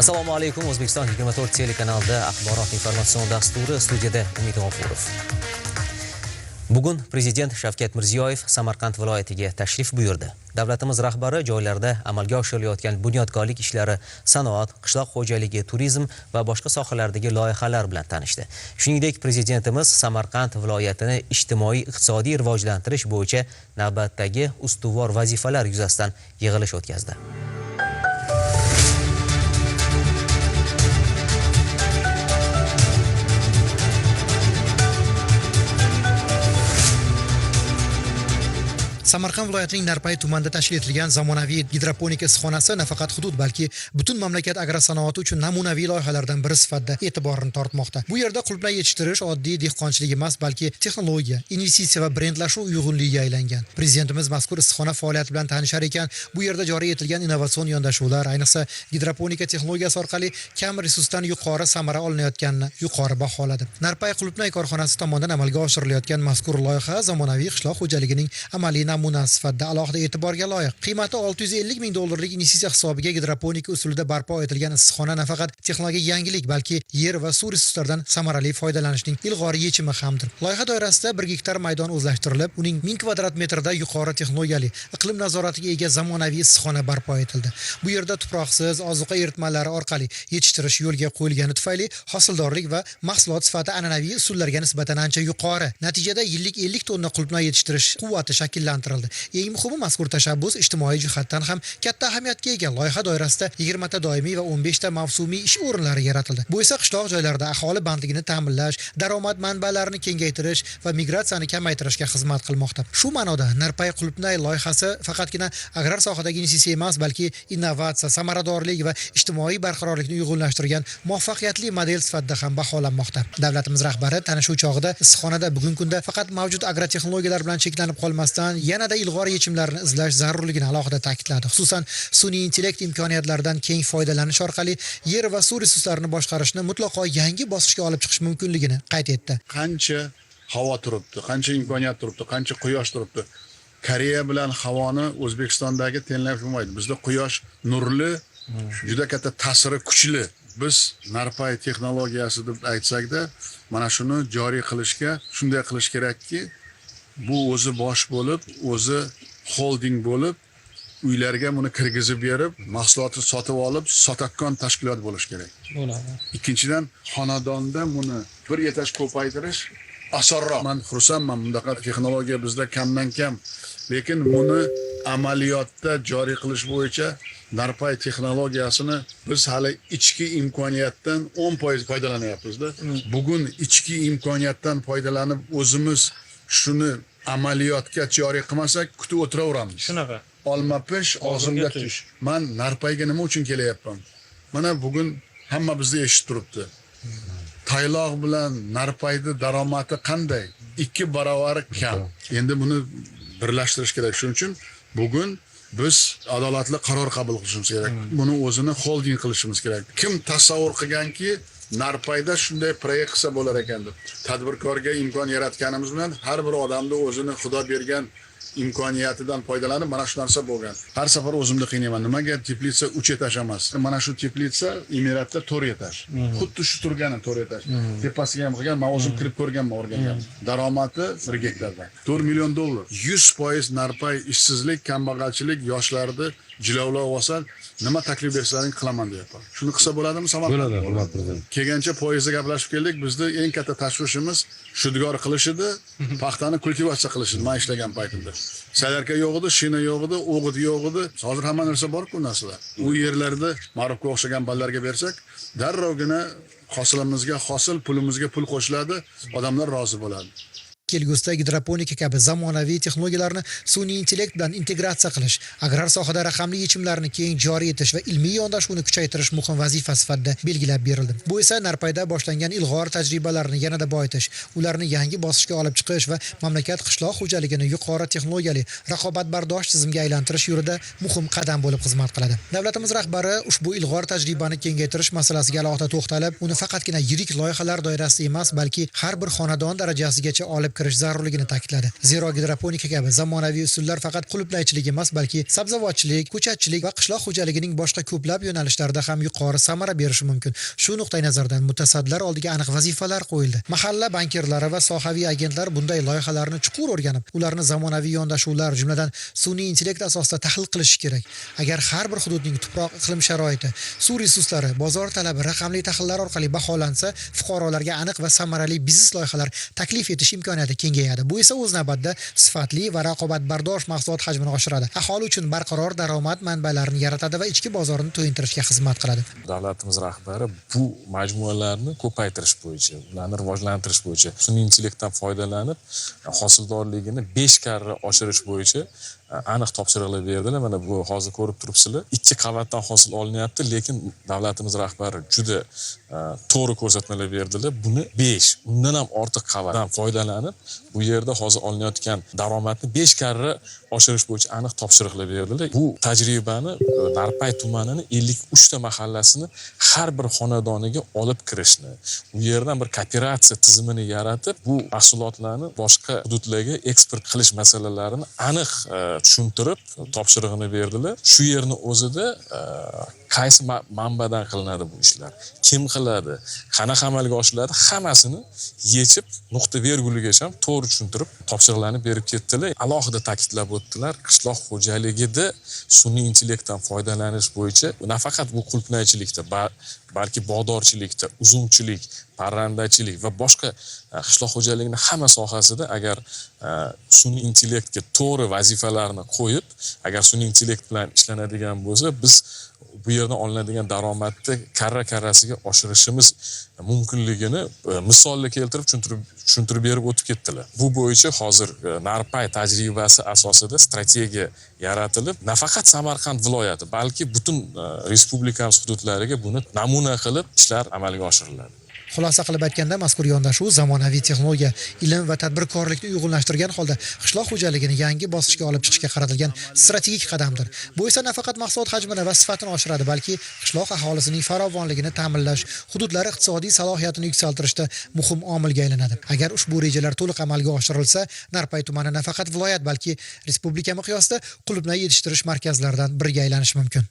Assalomu alaykum. O'zbekiston 24 telekanalida axborot informatsion dasturi, studiyada Umid G'ofurov. Bugun Prezident Shavkat Mirziyoyev Samarqand viloyatiga tashrif buyurdi. Davlatimiz rahbari joylarda amalga oshirilayotgan bunyodkorlik ishlari, sanoat, qishloq xo'jaligi, turizm va boshqa sohalardagi loyihalar bilan tanishdi. Shuningdek, Prezidentimiz Samarqand viloyatini ijtimoiy-iqtisodiy rivojlantirish bo'yicha navbatdagi ustuvor vazifalar yuzasidan yig'ilish o'tkazdi. Samarqand viloyatining Narpay tumanida tashkil etilgan zamonaviy gidroponika issiqxonasi nafaqat hudud, balki butun mamlakat agrosanoati uchun namunaviy loyihalardan biri sifatida e'tiborini tortmoqda. Bu yerda qulupnay yetishtirish oddiy dehqonchilik emas, balki texnologiya, investitsiya va brendlashuv uyg'unligiga aylangan. Prezidentimiz mazkur issiqxona faoliyati bilan tanishar ekan, bu yerda joriy etilgan innovatsion yondashuvlar, ayniqsa gidroponika texnologiyasi orqali kam resursdan yuqori samara olinayotganini yuqori baholadi. Narpay qulupnay korxonasi tomonidan amalga oshirilayotgan mazkur loyiha zamonaviy qishloq xo'jaligining amaliy namuna sifatida alohida e'tiborga loyiq. Qiymati $650 ming investitsiya hisobiga gidroponika usulida barpo etilgan issiqxona nafaqat texnologik yangilik, balki yer va suv resurslaridan samarali foydalanishning ilg'or yechimi hamdir. Loyiha doirasida 1 gektar maydon o'zlashtirilib, uning 1000 kvadrat metrda yuqori texnologiyali, iqlim nazoratiga ega zamonaviy issiqxona barpo etildi. Bu yerda tuproqsiz ozuqa eritmalari orqali yetishtirish yo'lga qo'yilgani tufayli hosildorlik va mahsulot sifati an'anaviy usullarga nisbatan ancha yuqori. Natijada yillik 50 tonna qulupnay yetishtirish quvvati shakllantirildi. Eng muhimi, mazkur tashabbus ijtimoiy jihatdan ham katta ahamiyatga ega. Loyiha doirasida 20 ta doimiy va 15 ta mavsumiy ish o'rinlari yaratildi. Bu esa qishloq joylarda aholi bandligini ta'minlash, daromad manbalarini kengaytirish va migratsiyani kamaytirishga xizmat qilmoqda. Shu ma'noda Narpay qulupnay loyihasi faqatgina agrar sohadagi investitsiya emas, balki innovatsiya, samaradorlik va ijtimoiy barqarorlikni uyg'unlashtirgan muvaffaqiyatli model sifatida ham baholanmoqda. Davlatimiz rahbari tanishuv chog'ida issiqxonada bugungi kunda faqat mavjud agrotexnologiyalar bilan cheklanib qolmasdan, yanada ilg'or yechimlarni izlash zarurligini alohida ta'kidladi. Xususan, sun'iy intellekt imkoniyatlaridan keng foydalanish orqali yer va suv resurslarini boshqarishni mutlaqo yangi bosqichga olib chiqish mumkinligini qayd etdi. Qancha havo turibdi, qancha imkoniyat turibdi, qancha quyosh turibdi. Koreya bilan havoni O'zbekistondagi tenglab bo'lmaydi. Bizda quyosh nurli, juda katta ta'siri kuchli. Biz Narpay texnologiyasi deb aytsak-da, mana shuni joriy qilishga shunday qilish kerakki, bu o'zi bosh bo'lib, o'zi holding bo'lib, uylarga buni kirgizib berib, mahsulotni sotib olib, sotakon tashkilot bo'lish kerak. Bo'ladi. Ikkinchidan, xonadonda buni bir etaj ko'paytirish osonroq. Men xursandman, bundaqa texnologiya bizda kamdan kam, lekin buni amaliyotda joriy qilish bo'yicha Narpay texnologiyasini biz hali ichki imkoniyatdan 10% foydalanyapmiz-da. Bugun ichki imkoniyatdan foydalanib o'zimiz shuni amaliyotga joriy qilmasak, kutib o'tiraveramiz. Shunaqa. Olma pish, og'zimga tush. Men Narpayga nima uchun kelyapman? Mana bugun hamma bizni eshitib turibdi. Tayloq bilan Narpayning daromadi qanday? 2 barobar kam. Endi buni birlashtirish kerak. Shuning uchun bugun biz adolatli qaror qabul qilishimiz kerak. Buni o'zini holding qilishimiz kerak. Kim tasavvur qilganki, Narpayda shunday proyekt qilsa bo'lar ekan deb. Tadbirkorga imkon yaratganimiz bilan har bir odamni o'zini Xudo bergan imkoniyatidan foydalanib mana shu narsa bo'lgan. Har safar o'zimni qiynayman. Nimaga teplitsa 3 etaj emas? Mana shu teplitsa Emiratda 4 etaj. Xuddi shu turgani 4 etaj. Tepasiga ham qilgan, men o'zim kirib ko'rganman, o'rganganman. Daromadi 1 gektardan. $4 million. 100% Narpay ishsizlik, kambag'alchilik yoshlarni jilovlab olsa, nima taklif bersaling qilaman deyapman. Shuni qilsa bo'ladimi Samarqand? Bo'ladi, hurmat prezident. Kelgancha poyezdda gaplashib keldik. Bizda eng katta tashvishimiz shudgor qilish edi, paxtani kultivatsiya qilish edi men ishlagan paytimda. Salarka yo'q edi, shina yo'q edi, o'g'it yo'q edi. Hozir hamma narsa bor-ku narsalar. U yerlarda ma'rufga o'xshagan ballarga bersak, darrovgina hosilimizga hosil, pulimizga pul qo'shiladi, odamlar rozi bo'ladi. Kelgusida gidroponika kabi zamonaviy texnologiyalarni sun'iy intellekt bilan integratsiya qilish, agrar sohada raqamli yechimlarni keng joriy etish va ilmiy yondashuvni kuchaytirish muhim vazifa sifatida belgilab berildi. Bu esa Narpayda boshlangan ilg'or tajribalarni yanada boyitish, ularni yangi bosqichga olib chiqish va mamlakat qishloq xo'jaligini yuqori texnologiyali, raqobatbardosh tizimga aylantirish yo'lida muhim qadam bo'lib xizmat qiladi. Davlatimiz rahbari ushbu ilg'or tajribani kengaytirish masalasiga alohida to'xtalib, uni faqatgina yirik loyihalar doirasida emas, balki har bir xonadon darajasigacha olib kirish zarurligini ta'kidladi. Zero gidroponika kabi zamonaviy usullar faqat qulupnaychilik emas, balki sabzavotchilik, ko'chatchilik va qishloq xo'jaligining boshqa ko'plab yo'nalishlarida ham yuqori samara berishi mumkin. Shu nuqtai nazardan mutasaddilar oldiga aniq vazifalar qo'yildi. Mahalla bankirlari va sohaviy agentlar bunday loyihalarni chuqur o'rganib, ularni zamonaviy yondashuvlar, jumladan sun'iy intellekt asosida tahlil qilishi kerak. Agar har bir hududning tuproq, iqlim sharoiti, suv resurslari, bozor talabi raqamli tahlillar orqali baholansa, fuqarolarga aniq va samarali biznes loyihalar taklif etish imkoniyati kengayadi. Bu esa o'z navbatida sifatli va raqobatbardosh mahsulot hajmini oshiradi. Aholi uchun barqaror daromad manbalarini yaratadi va ichki bozorni to'yintirishga xizmat qiladi. Davlatimiz rahbari bu majmualarni ko'paytirish bo'yicha, ularni rivojlantirish bo'yicha, sun'iy intellektdan foydalanib hosildorligini 5 karra oshirish bo'yicha aniq topshiriqlar berdilar. Mana bu hozir ko'rib turibsizlar. 2 qavatdan hosil olinyapti, lekin davlatimiz rahbari juda to'g'ri ko'rsatmalar berdilar. Buni 5, undan ham ortiq qavatdan foydalanib, bu yerda hozir olinayotgan daromadni 5 karra oshirish bo'yicha aniq topshiriqlar berdilar. Bu tajribani Narpay tumanining 53 ta mahallasini har bir xonadoniga olib kirishni, u yerdan bir kooperatsiya tizimini yaratib, bu mahsulotlarni boshqa hududlarga eksport qilish masalalarini aniq tushuntirib topshirig'ini berdilar. Shu yerni o'zida qaysi manbadan qilinadi bu ishlar, kim qiladi, qanaqa amalga oshiriladi, hammasini yechib nuqta verguligacha to'g'ri tushuntirib topshiriqlarni berib ketdilar. Alohida ta'kidlab o'tdilar, qishloq xo'jaligida sun'iy intellektdan foydalanish bo'yicha nafaqat bu qulupnaychilikda, balki bog'dorchilikda, uzumchilik, parrandachilik va boshqa qishloq xo'jaligining hamma sohasida agar sun'iy intellektga to'g'ri vazifalarni qo'yib, agar sun'iy intellekt bilan ishlanadigan bo'lsa, biz bu yerdan olinadigan daromadni karra-karrasiga oshirishimiz mumkinligini misolni keltirib tushuntirib berib o'tib ketdilar. Bu bo'yicha hozir Narpay tajribasi asosida strategiya yaratilib, nafaqat Samarqand viloyati, balki butun respublikamiz hududlariga buni namuna qilib ishlar amalga oshiriladi. Xulosa qilib aytganda, mazkur yondashuv zamonaviy texnologiya, ilm va tadbirkorlikni uyg'unlashtirgan holda qishloq xo'jaligini yangi bosqichga olib chiqishga qaratilgan strategik qadamdir. Bu esa nafaqat mahsulot hajmini va sifatini oshiradi, balki qishloq aholisining farovonligini ta'minlash, hududlar iqtisodiy salohiyatini yuksaltirishda muhim omilga aylanadi. Agar ushbu rejalar to'liq amalga oshirilsa, Narpay tumani nafaqat viloyat, balki respublika miqyosida qulupnay yetishtirish markazlaridan biriga aylanishi mumkin.